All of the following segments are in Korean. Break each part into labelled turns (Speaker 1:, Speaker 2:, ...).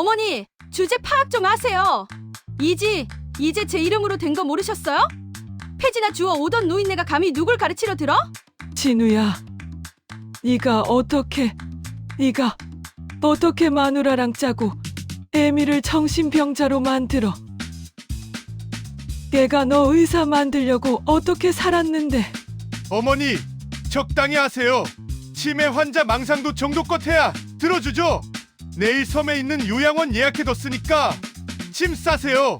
Speaker 1: 어머니, 주제 파악 좀 하세요. 이제 제 이름으로 된 거 모르셨어요? 폐지나 주워 오던 노인네가 감히 누굴 가르치려 들어?
Speaker 2: 진우야, 네가 어떻게 마누라랑 짜고 애미를 정신병자로 만들어? 걔가 너 의사 만들려고 어떻게 살았는데?
Speaker 3: 어머니, 적당히 하세요. 치매 환자 망상도 정도껏 해야 들어주죠. 내일 섬에 있는 요양원 예약해뒀으니까 짐 싸세요.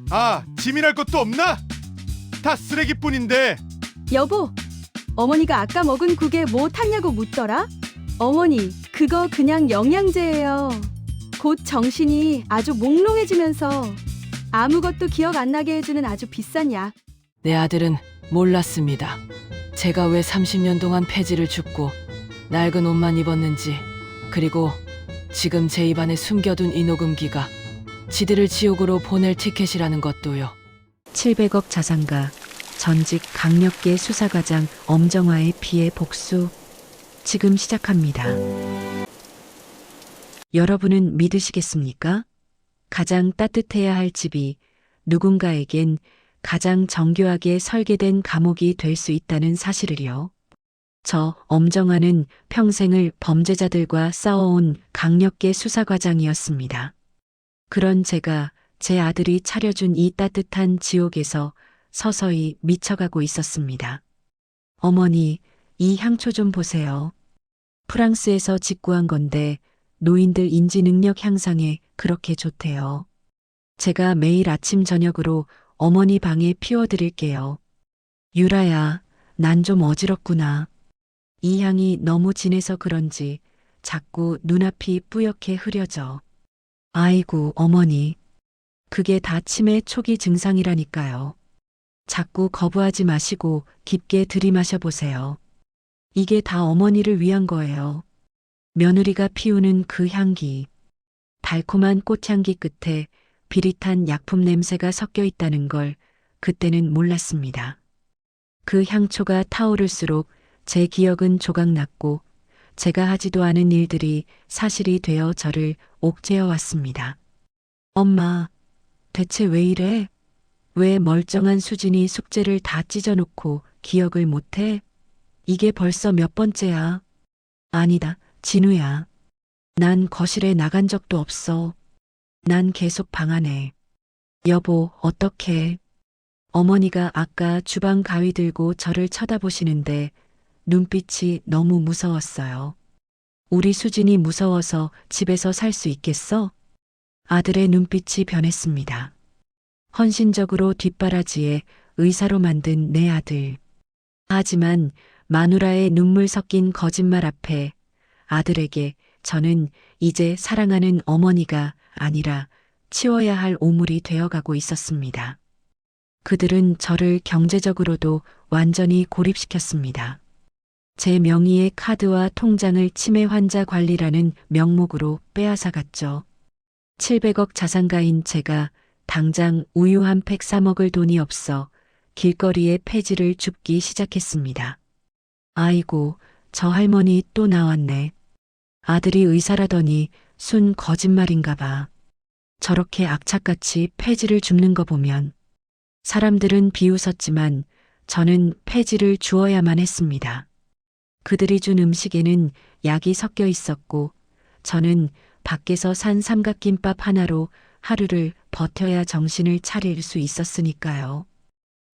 Speaker 3: 아, 짐이랄 것도 없나? 다 쓰레기뿐인데.
Speaker 1: 여보, 어머니가 아까 먹은 국에 뭐 탔냐고 묻더라? 어머니, 그거 그냥 영양제예요. 곧 정신이 아주 몽롱해지면서 아무것도 기억 안 나게 해주는 아주 비싼 약.
Speaker 2: 내 아들은 몰랐습니다. 제가 왜 30년 동안 폐지를 줍고 낡은 옷만 입었는지, 그리고 지금 제 입안에 숨겨둔 이 녹음기가 지들을 지옥으로 보낼 티켓이라는 것도요.
Speaker 4: 700억 자산가, 전직 강력계 수사과장 엄정화의 피해 복수, 지금 시작합니다. 여러분은 믿으시겠습니까? 가장 따뜻해야 할 집이 누군가에겐 가장 정교하게 설계된 감옥이 될 수 있다는 사실을요. 저 엄정화는 평생을 범죄자들과 싸워온 강력계 수사과장이었습니다. 그런 제가 제 아들이 차려준 이 따뜻한 지옥에서 서서히 미쳐가고 있었습니다. 어머니, 이 향초 좀 보세요. 프랑스에서 직구한 건데 노인들 인지 능력 향상에 그렇게 좋대요. 제가 매일 아침 저녁으로 어머니 방에 피워드릴게요. 유라야, 난 좀 어지럽구나. 이 향이 너무 진해서 그런지 자꾸 눈앞이 뿌옇게 흐려져. 아이고, 어머니. 그게 다 치매 초기 증상이라니까요. 자꾸 거부하지 마시고 깊게 들이마셔 보세요. 이게 다 어머니를 위한 거예요. 며느리가 피우는 그 향기. 달콤한 꽃향기 끝에 비릿한 약품 냄새가 섞여 있다는 걸 그때는 몰랐습니다. 그 향초가 타오를수록 제 기억은 조각났고 제가 하지도 않은 일들이 사실이 되어 저를 옥죄어 왔습니다. 엄마, 대체 왜 이래? 왜 멀쩡한 수진이 숙제를 다 찢어놓고 기억을 못해? 이게 벌써 몇 번째야? 아니다, 진우야. 난 거실에 나간 적도 없어. 난 계속 방 안에. 여보, 어떡해? 어머니가 아까 주방 가위 들고 저를 쳐다보시는데 눈빛이 너무 무서웠어요. 우리 수진이 무서워서 집에서 살 수 있겠어? 아들의 눈빛이 변했습니다. 헌신적으로 뒷바라지에 의사로 만든 내 아들. 하지만 마누라의 눈물 섞인 거짓말 앞에 아들에게 저는 이제 사랑하는 어머니가 아니라 치워야 할 오물이 되어가고 있었습니다. 그들은 저를 경제적으로도 완전히 고립시켰습니다. 제 명의의 카드와 통장을 치매 환자 관리라는 명목으로 빼앗아갔죠. 700억 자산가인 제가 당장 우유 한 팩 사 먹을 돈이 없어 길거리에 폐지를 줍기 시작했습니다. 아이고, 저 할머니 또 나왔네. 아들이 의사라더니 순 거짓말인가 봐. 저렇게 악착같이 폐지를 줍는 거 보면. 사람들은 비웃었지만 저는 폐지를 주어야만 했습니다. 그들이 준 음식에는 약이 섞여 있었고 저는 밖에서 산 삼각김밥 하나로 하루를 버텨야 정신을 차릴 수 있었으니까요.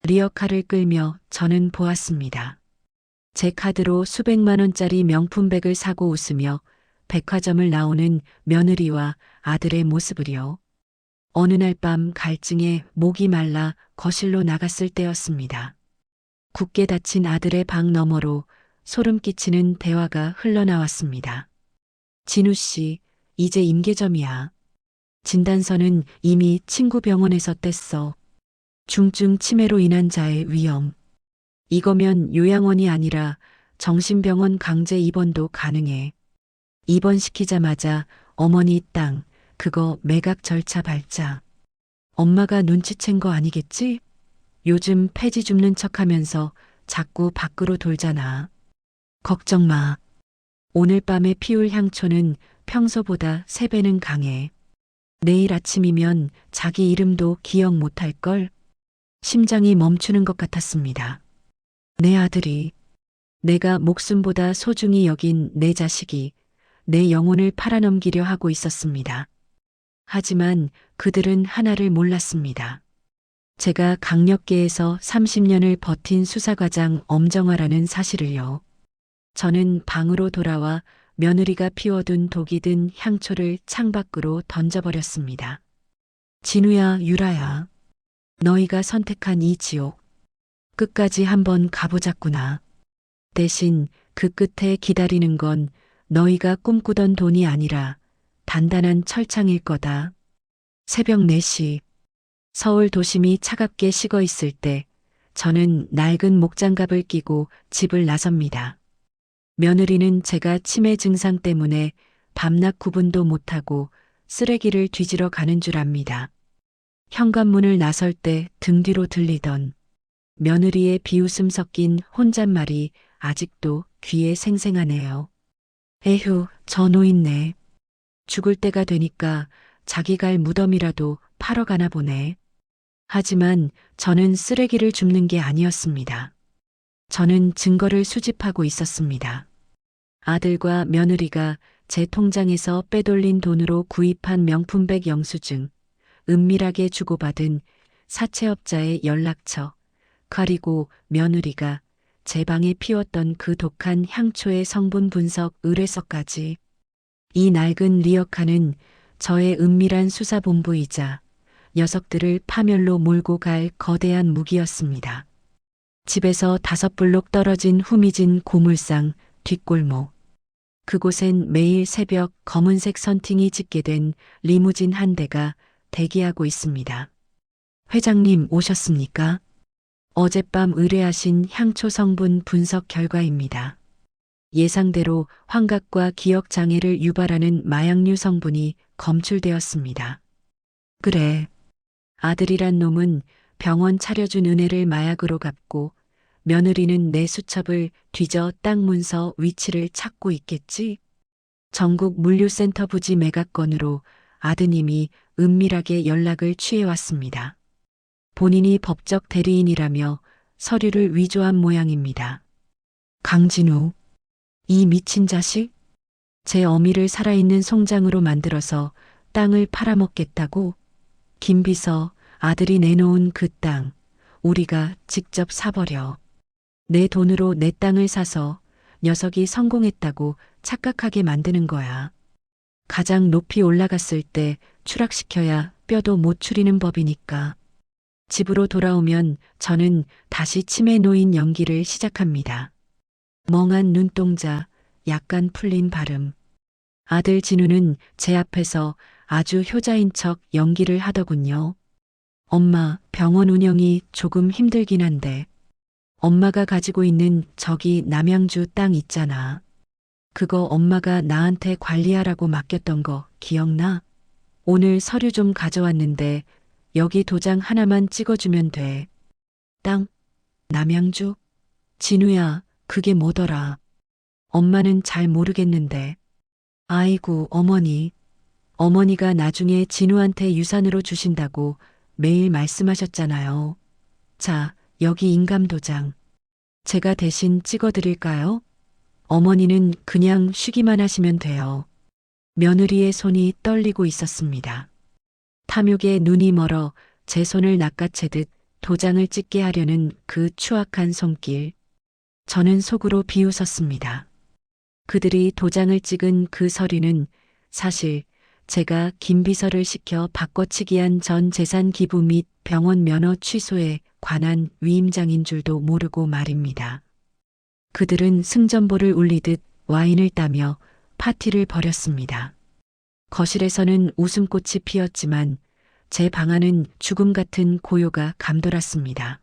Speaker 4: 리어카를 끌며 저는 보았습니다. 제 카드로 수백만 원짜리 명품백을 사고 웃으며 백화점을 나오는 며느리와 아들의 모습을요. 어느 날 밤 갈증에 목이 말라 거실로 나갔을 때였습니다. 굳게 닫힌 아들의 방 너머로 소름 끼치는 대화가 흘러나왔습니다. 진우 씨, 이제 임계점이야. 진단서는 이미 친구 병원에서 뗐어. 중증 치매로 인한 자의 위험. 이거면 요양원이 아니라 정신병원 강제 입원도 가능해. 입원시키자마자 어머니 땅, 그거 매각 절차 밟자. 엄마가 눈치챈 거 아니겠지? 요즘 폐지 줍는 척하면서 자꾸 밖으로 돌잖아. 걱정 마. 오늘 밤에 피울 향초는 평소보다 3배는 강해. 내일 아침이면 자기 이름도 기억 못할 걸. 심장이 멈추는 것 같았습니다. 내 아들이, 내가 목숨보다 소중히 여긴 내 자식이 내 영혼을 팔아넘기려 하고 있었습니다. 하지만 그들은 하나를 몰랐습니다. 제가 강력계에서 30년을 버틴 수사과장 엄정화라는 사실을요. 저는 방으로 돌아와 며느리가 피워둔 독이 든 향초를 창밖으로 던져버렸습니다. 진우야, 유라야. 너희가 선택한 이 지옥. 끝까지 한번 가보자꾸나. 대신 그 끝에 기다리는 건 너희가 꿈꾸던 돈이 아니라 단단한 철창일 거다. 새벽 4시. 서울 도심이 차갑게 식어 있을 때 저는 낡은 목장갑을 끼고 집을 나섭니다. 며느리는 제가 치매 증상 때문에 밤낮 구분도 못하고 쓰레기를 뒤지러 가는 줄 압니다. 현관문을 나설 때 등 뒤로 들리던 며느리의 비웃음 섞인 혼잣말이 아직도 귀에 생생하네요. 에휴, 저 노인네. 죽을 때가 되니까 자기 갈 무덤이라도 파러 가나 보네. 하지만 저는 쓰레기를 줍는 게 아니었습니다. 저는 증거를 수집하고 있었습니다. 아들과 며느리가 제 통장에서 빼돌린 돈으로 구입한 명품백 영수증, 은밀하게 주고받은 사채업자의 연락처, 그리고 며느리가 제 방에 피웠던 그 독한 향초의 성분 분석 의뢰서까지. 이 낡은 리어카는 저의 은밀한 수사본부이자 녀석들을 파멸로 몰고 갈 거대한 무기였습니다. 집에서 5블록 떨어진 후미진 고물상 뒷골목. 그곳엔 매일 새벽 검은색 선팅이 짓게된 리무진 한 대가 대기하고 있습니다. 회장님 오셨습니까? 어젯밤 의뢰하신 향초 성분 분석 결과입니다. 예상대로 환각과 기억 장애를 유발하는 마약류 성분이 검출되었습니다. 그래. 아들이란 놈은 병원 차려준 은혜를 마약으로 갚고 며느리는 내 수첩을 뒤져 땅 문서 위치를 찾고 있겠지? 전국 물류센터 부지 매각건으로 아드님이 은밀하게 연락을 취해왔습니다. 본인이 법적 대리인이라며 서류를 위조한 모양입니다. 강진우, 이 미친 자식? 제 어미를 살아있는 송장으로 만들어서 땅을 팔아먹겠다고? 김비서, 아들이 내놓은 그 땅, 우리가 직접 사버려. 내 돈으로 내 땅을 사서 녀석이 성공했다고 착각하게 만드는 거야. 가장 높이 올라갔을 때 추락시켜야 뼈도 못 추리는 법이니까. 집으로 돌아오면 저는 다시 치매 노인 연기를 시작합니다. 멍한 눈동자, 약간 풀린 발음. 아들 진우는 제 앞에서 아주 효자인 척 연기를 하더군요. 엄마, 병원 운영이 조금 힘들긴 한데 엄마가 가지고 있는 저기 남양주 땅 있잖아. 그거 엄마가 나한테 관리하라고 맡겼던 거 기억나? 오늘 서류 좀 가져왔는데 여기 도장 하나만 찍어주면 돼. 땅? 남양주? 진우야, 그게 뭐더라? 엄마는 잘 모르겠는데. 아이고, 어머니. 어머니가 나중에 진우한테 유산으로 주신다고 매일 말씀하셨잖아요. 자, 여기 인감도장. 제가 대신 찍어드릴까요? 어머니는 그냥 쉬기만 하시면 돼요. 며느리의 손이 떨리고 있었습니다. 탐욕에 눈이 멀어 제 손을 낚아채듯 도장을 찍게 하려는 그 추악한 손길. 저는 속으로 비웃었습니다. 그들이 도장을 찍은 그 서류는 사실 제가 김비서를 시켜 바꿔치기한 전 재산 기부 및 병원 면허 취소에 관한 위임장인 줄도 모르고 말입니다. 그들은 승전보를 울리듯 와인을 따며 파티를 벌였습니다. 거실에서는 웃음꽃이 피었지만 제 방 안은 죽음 같은 고요가 감돌았습니다.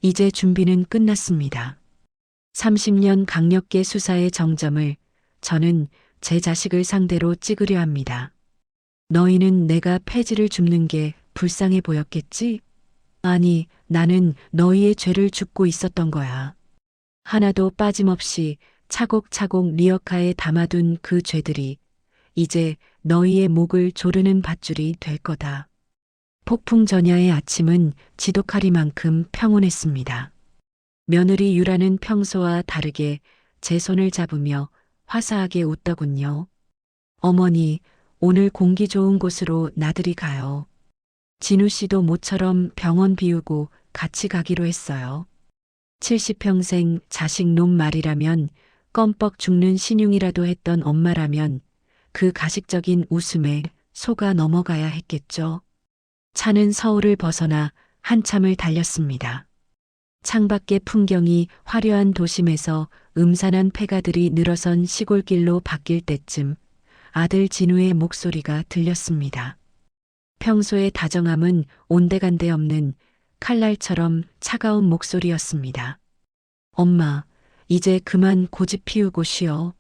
Speaker 4: 이제 준비는 끝났습니다. 30년 강력계 수사의 정점을 저는 제 자식을 상대로 찍으려 합니다. 너희는 내가 폐지를 줍는 게 불쌍해 보였겠지? 아니, 나는 너희의 죄를 줍고 있었던 거야. 하나도 빠짐없이 차곡차곡 리어카에 담아둔 그 죄들이 이제 너희의 목을 조르는 밧줄이 될 거다. 폭풍 전야의 아침은 지독하리만큼 평온했습니다. 며느리 유라는 평소와 다르게 제 손을 잡으며 화사하게 웃더군요. 어머니, 오늘 공기 좋은 곳으로 나들이 가요. 진우 씨도 모처럼 병원 비우고 같이 가기로 했어요. 70평생 자식 놈 말이라면 껌뻑 죽는 신용이라도 했던 엄마라면 그 가식적인 웃음에 속아 넘어가야 했겠죠. 차는 서울을 벗어나 한참을 달렸습니다. 창밖의 풍경이 화려한 도심에서 음산한 폐가들이 늘어선 시골길로 바뀔 때쯤 아들 진우의 목소리가 들렸습니다. 평소의 다정함은 온데간데 없는 칼날처럼 차가운 목소리였습니다. 엄마, 이제 그만 고집 피우고 쉬어.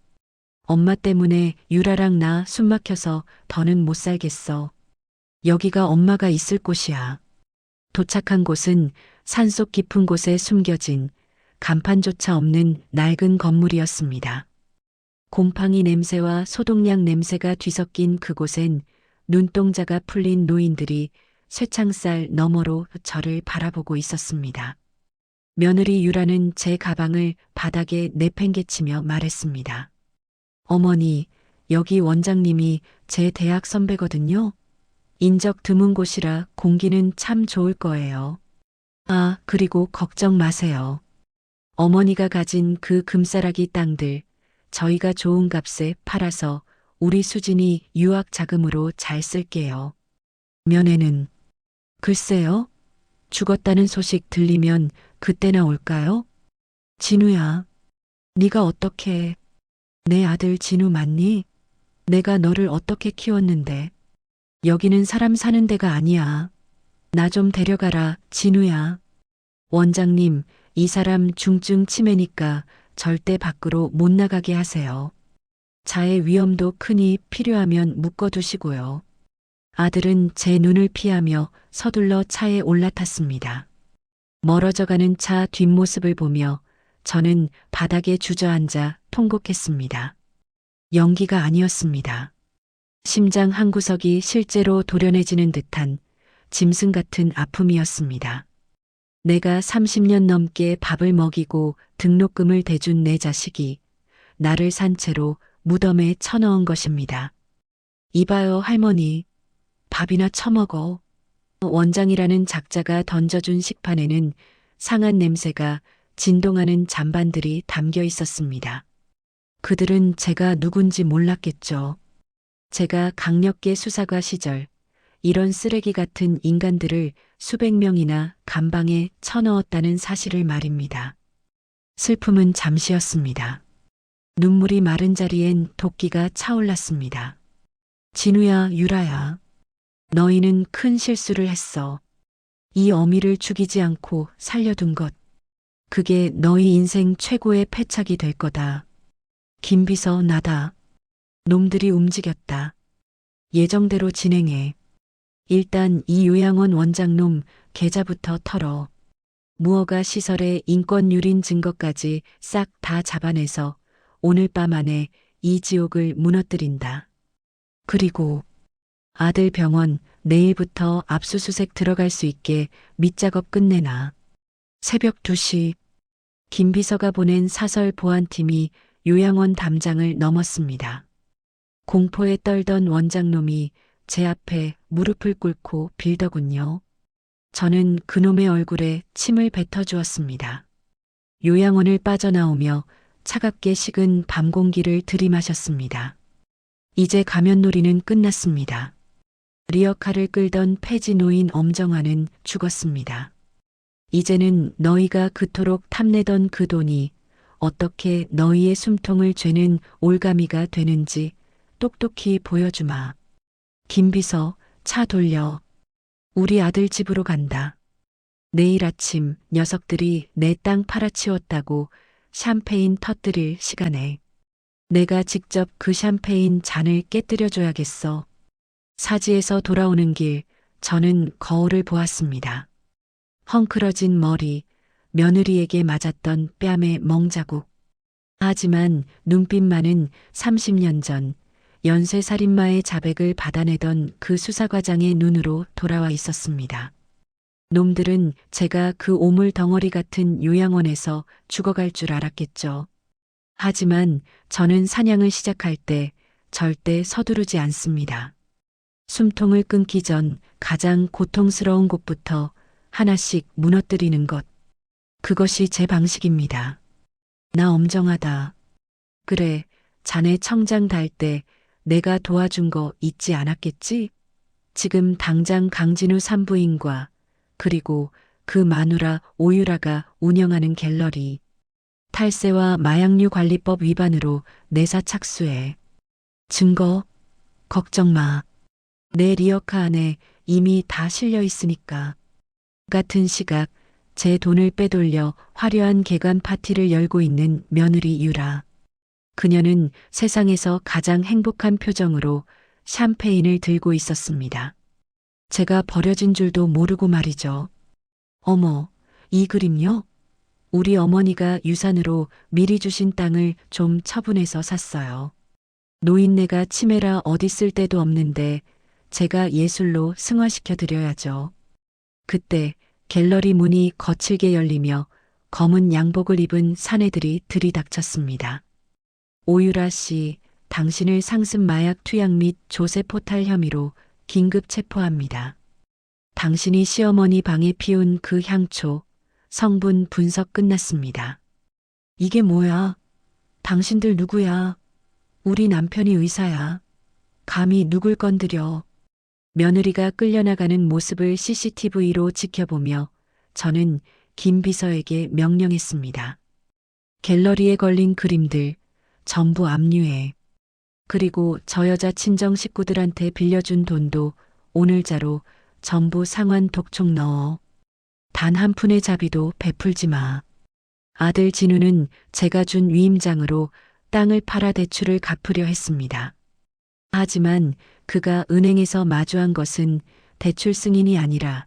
Speaker 4: 엄마 때문에 유라랑 나 숨막혀서 더는 못 살겠어. 여기가 엄마가 있을 곳이야. 도착한 곳은 산속 깊은 곳에 숨겨진 간판조차 없는 낡은 건물이었습니다. 곰팡이 냄새와 소독약 냄새가 뒤섞인 그곳엔 눈동자가 풀린 노인들이 쇠창살 너머로 저를 바라보고 있었습니다. 며느리 유라는 제 가방을 바닥에 내팽개치며 말했습니다. 어머니, 여기 원장님이 제 대학 선배거든요. 인적 드문 곳이라 공기는 참 좋을 거예요. 아, 그리고 걱정 마세요. 어머니가 가진 그 금싸라기 땅들 저희가 좋은 값에 팔아서 우리 수진이 유학 자금으로 잘 쓸게요. 면회는 글쎄요. 죽었다는 소식 들리면 그때나 올까요? 진우야, 네가 어떻게 내 아들 진우 맞니? 내가 너를 어떻게 키웠는데. 여기는 사람 사는 데가 아니야. 나 좀 데려가라, 진우야. 원장님, 이 사람 중증 치매니까 절대 밖으로 못 나가게 하세요. 자해 위험도 크니 필요하면 묶어두시고요. 아들은 제 눈을 피하며 서둘러 차에 올라탔습니다. 멀어져가는 차 뒷모습을 보며 저는 바닥에 주저앉아 통곡했습니다. 연기가 아니었습니다. 심장 한 구석이 실제로 도련해지는 듯한 짐승 같은 아픔이었습니다. 내가 30년 넘게 밥을 먹이고 등록금을 대준 내 자식이 나를 산 채로 무덤에 쳐넣은 것입니다. 이봐요, 할머니. 밥이나 처먹어. 원장이라는 작자가 던져준 식판에는 상한 냄새가 진동하는 잔반들이 담겨 있었습니다. 그들은 제가 누군지 몰랐겠죠. 제가 강력계 수사과 시절 이런 쓰레기 같은 인간들을 수백 명이나 감방에 쳐넣었다는 사실을 말입니다. 슬픔은 잠시였습니다. 눈물이 마른 자리엔 도끼가 차올랐습니다. 진우야, 유라야. 너희는 큰 실수를 했어. 이 어미를 죽이지 않고 살려둔 것. 그게 너희 인생 최고의 패착이 될 거다. 김비서 나다. 놈들이 움직였다. 예정대로 진행해. 일단 이 요양원 원장놈 계좌부터 털어. 무허가 시설의 인권 유린 증거까지 싹 다 잡아내서 오늘 밤 안에 이 지옥을 무너뜨린다. 그리고 아들 병원 내일부터 압수수색 들어갈 수 있게 밑작업 끝내놔. 새벽 2시 김 비서가 보낸 사설 보안팀이 요양원 담장을 넘었습니다. 공포에 떨던 원장놈이 제 앞에 무릎을 꿇고 빌더군요. 저는 그놈의 얼굴에 침을 뱉어주었습니다. 요양원을 빠져나오며 차갑게 식은 밤 공기를 들이마셨습니다. 이제 가면놀이는 끝났습니다. 리어카를 끌던 폐지 노인 엄정화는 죽었습니다. 이제는 너희가 그토록 탐내던 그 돈이 어떻게 너희의 숨통을 죄는 올가미가 되는지 똑똑히 보여주마. 김비서, 차 돌려. 우리 아들 집으로 간다. 내일 아침 녀석들이 내 땅 팔아치웠다고 샴페인 터뜨릴 시간에 내가 직접 그 샴페인 잔을 깨뜨려줘야겠어. 사지에서 돌아오는 길 저는 거울을 보았습니다. 헝클어진 머리, 며느리에게 맞았던 뺨의 멍자국. 하지만 눈빛만은 30년 전 연쇄살인마의 자백을 받아내던 그 수사과장의 눈으로 돌아와 있었습니다. 놈들은 제가 그 오물 덩어리 같은 요양원에서 죽어갈 줄 알았겠죠. 하지만 저는 사냥을 시작할 때 절대 서두르지 않습니다. 숨통을 끊기 전 가장 고통스러운 곳부터 하나씩 무너뜨리는 것. 그것이 제 방식입니다. 나 엄정하다. 그래, 자네 청장 달 때 내가 도와준 거 잊지 않았겠지? 지금 당장 강진우 산부인과 그리고 그 마누라 오유라가 운영하는 갤러리. 탈세와 마약류 관리법 위반으로 내사 착수해. 증거? 걱정 마. 내 리어카 안에 이미 다 실려 있으니까. 같은 시각 제 돈을 빼돌려 화려한 개관 파티를 열고 있는 며느리 유라. 그녀는 세상에서 가장 행복한 표정으로 샴페인을 들고 있었습니다. 제가 버려진 줄도 모르고 말이죠. 어머, 이 그림요? 우리 어머니가 유산으로 미리 주신 땅을 좀 처분해서 샀어요. 노인네가 치매라 어디 쓸 데도 없는데 제가 예술로 승화시켜 드려야죠. 그때 갤러리 문이 거칠게 열리며 검은 양복을 입은 사내들이 들이닥쳤습니다. 오유라 씨, 당신을 상습 마약 투약 및 조세 포탈 혐의로 긴급 체포합니다. 당신이 시어머니 방에 피운 그 향초, 성분 분석 끝났습니다. 이게 뭐야? 당신들 누구야? 우리 남편이 의사야. 감히 누굴 건드려. 며느리가 끌려나가는 모습을 CCTV로 지켜보며 저는 김 비서에게 명령했습니다. 갤러리에 걸린 그림들 전부 압류해. 그리고 저 여자 친정 식구들한테 빌려준 돈도 오늘자로 전부 상환 독촉 넣어. 단 한 푼의 자비도 베풀지 마. 아들 진우는 제가 준 위임장으로 땅을 팔아 대출을 갚으려 했습니다. 하지만 그가 은행에서 마주한 것은 대출 승인이 아니라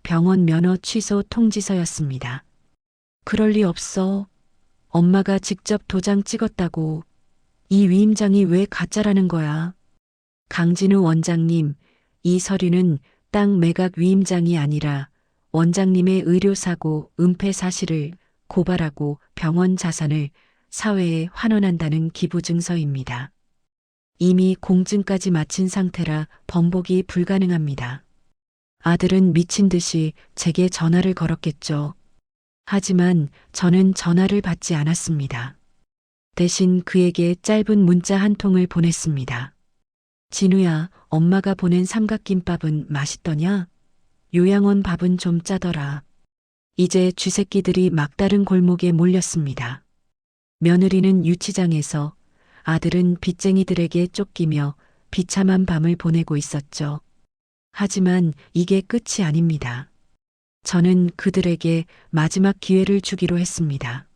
Speaker 4: 병원 면허 취소 통지서였습니다. 그럴 리 없어. 엄마가 직접 도장 찍었다고. 이 위임장이 왜 가짜라는 거야? 강진우 원장님, 이 서류는 땅 매각 위임장이 아니라 원장님의 의료사고 은폐 사실을 고발하고 병원 자산을 사회에 환원한다는 기부증서입니다. 이미 공증까지 마친 상태라 번복이 불가능합니다. 아들은 미친 듯이 제게 전화를 걸었겠죠. 하지만 저는 전화를 받지 않았습니다. 대신 그에게 짧은 문자 한 통을 보냈습니다. 진우야, 엄마가 보낸 삼각김밥은 맛있더냐? 요양원 밥은 좀 짜더라. 이제 쥐새끼들이 막다른 골목에 몰렸습니다. 며느리는 유치장에서, 아들은 빚쟁이들에게 쫓기며 비참한 밤을 보내고 있었죠. 하지만 이게 끝이 아닙니다. 저는 그들에게 마지막 기회를 주기로 했습니다.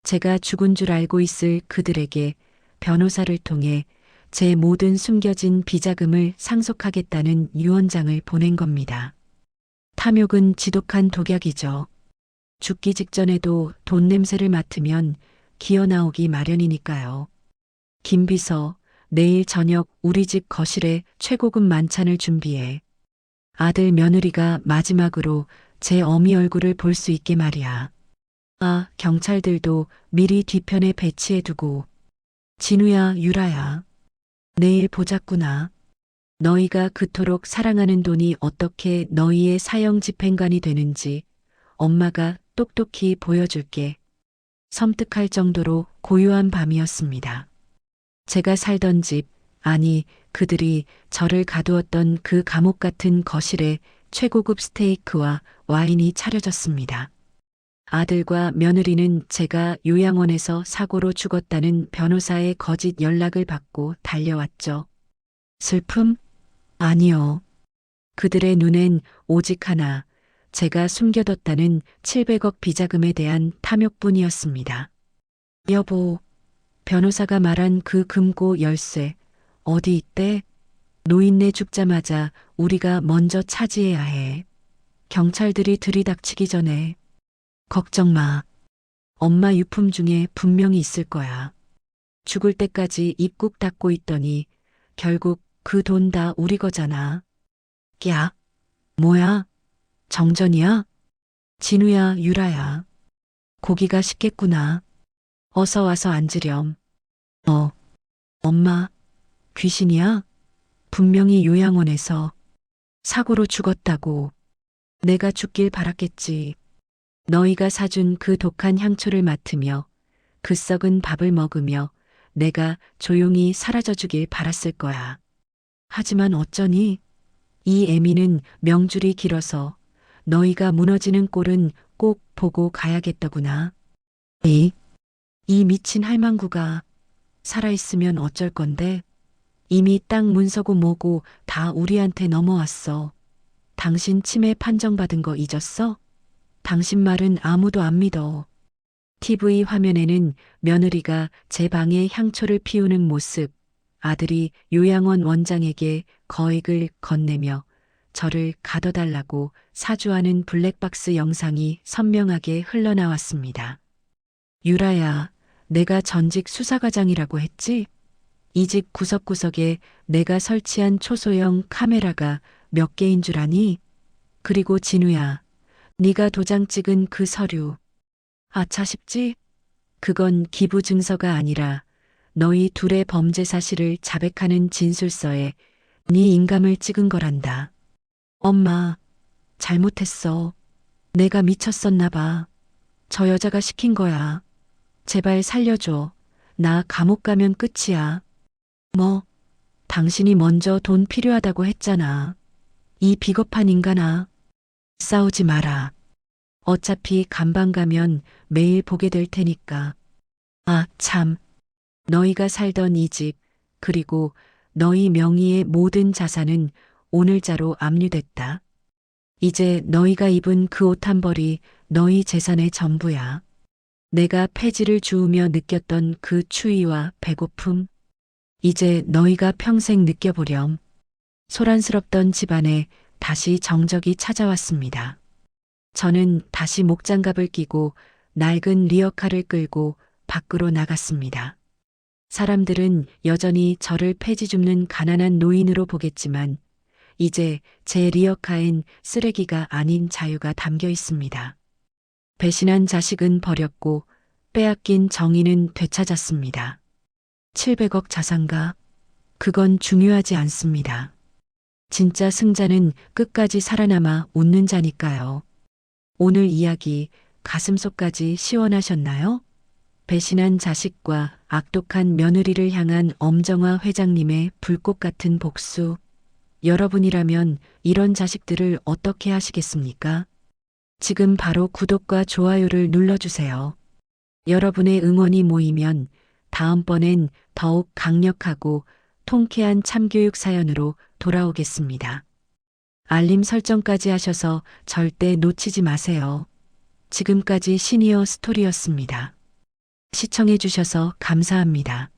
Speaker 4: 제가 죽은 줄 알고 있을 그들에게 변호사를 통해 제 모든 숨겨진 비자금을 상속하겠다는 유언장을 보낸 겁니다. 탐욕은 지독한 독약이죠. 죽기 직전에도 돈 냄새를 맡으면 기어 나오기 마련이니까요. 김 비서, 내일 저녁 우리 집 거실에 최고급 만찬을 준비해. 아들 며느리가 마지막으로 제 어미 얼굴을 볼 수 있게 말이야. 아, 경찰들도 미리 뒤편에 배치해두고. 진우야, 유라야. 내일 보자꾸나. 너희가 그토록 사랑하는 돈이 어떻게 너희의 사형 집행관이 되는지 엄마가 똑똑히 보여줄게. 섬뜩할 정도로 고요한 밤이었습니다. 제가 살던 집, 아니 그들이 저를 가두었던 그 감옥 같은 거실에 최고급 스테이크와 와인이 차려졌습니다. 아들과 며느리는 제가 요양원에서 사고로 죽었다는 변호사의 거짓 연락을 받고 달려왔죠. 슬픔? 아니요. 그들의 눈엔 오직 하나, 제가 숨겨뒀다는 700억 비자금에 대한 탐욕뿐이었습니다. 여보, 변호사가 말한 그 금고 열쇠, 어디 있대? 노인네 죽자마자 우리가 먼저 차지해야 해. 경찰들이 들이닥치기 전에. 걱정 마. 엄마 유품 중에 분명히 있을 거야. 죽을 때까지 입 꾹 닫고 있더니 결국 그 돈 다 우리 거잖아. 야, 뭐야? 정전이야? 진우야, 유라야. 고기가 식겠구나. 어서 와서 앉으렴. 엄마, 귀신이야? 분명히 요양원에서 사고로 죽었다고. 내가 죽길 바랐겠지. 너희가 사준 그 독한 향초를 맡으며 그 썩은 밥을 먹으며 내가 조용히 사라져 주길 바랐을 거야. 하지만 어쩌니? 이 애미는 명줄이 길어서 너희가 무너지는 꼴은 꼭 보고 가야겠더구나. 이 미친 할망구가 살아있으면 어쩔 건데? 이미 땅 문서고 뭐고 다 우리한테 넘어왔어. 당신 치매 판정받은 거 잊었어? 당신 말은 아무도 안 믿어. TV 화면에는 며느리가 제 방에 향초를 피우는 모습, 아들이 요양원 원장에게 거액을 건네며 저를 가둬달라고 사주하는 블랙박스 영상이 선명하게 흘러나왔습니다. 유라야, 내가 전직 수사과장이라고 했지? 이 집 구석구석에 내가 설치한 초소형 카메라가 몇 개인 줄 아니? 그리고 진우야, 네가 도장 찍은 그 서류. 아차 싶지? 그건 기부 증서가 아니라 너희 둘의 범죄 사실을 자백하는 진술서에 네 인감을 찍은 거란다. 엄마, 잘못했어. 내가 미쳤었나 봐. 저 여자가 시킨 거야. 제발 살려줘. 나 감옥 가면 끝이야. 뭐, 당신이 먼저 돈 필요하다고 했잖아. 이 비겁한 인간아. 싸우지 마라. 어차피 감방 가면 매일 보게 될 테니까. 아, 참. 너희가 살던 이 집, 그리고 너희 명의의 모든 자산은 오늘자로 압류됐다. 이제 너희가 입은 그 옷 한 벌이 너희 재산의 전부야. 내가 폐지를 주우며 느꼈던 그 추위와 배고픔, 이제 너희가 평생 느껴보렴. 소란스럽던 집안에 다시 정적이 찾아왔습니다. 저는 다시 목장갑을 끼고 낡은 리어카를 끌고 밖으로 나갔습니다. 사람들은 여전히 저를 폐지 줍는 가난한 노인으로 보겠지만 이제 제 리어카엔 쓰레기가 아닌 자유가 담겨 있습니다. 배신한 자식은 버렸고 빼앗긴 정의는 되찾았습니다. 700억 자산가? 그건 중요하지 않습니다. 진짜 승자는 끝까지 살아남아 웃는 자니까요. 오늘 이야기 가슴속까지 시원하셨나요? 배신한 자식과 악독한 며느리를 향한 엄정화 회장님의 불꽃 같은 복수. 여러분이라면 이런 자식들을 어떻게 하시겠습니까? 지금 바로 구독과 좋아요를 눌러주세요. 여러분의 응원이 모이면 다음번엔 더욱 강력하고 통쾌한 참교육 사연으로 돌아오겠습니다. 알림 설정까지 하셔서 절대 놓치지 마세요. 지금까지 시니어 스토리였습니다. 시청해주셔서 감사합니다.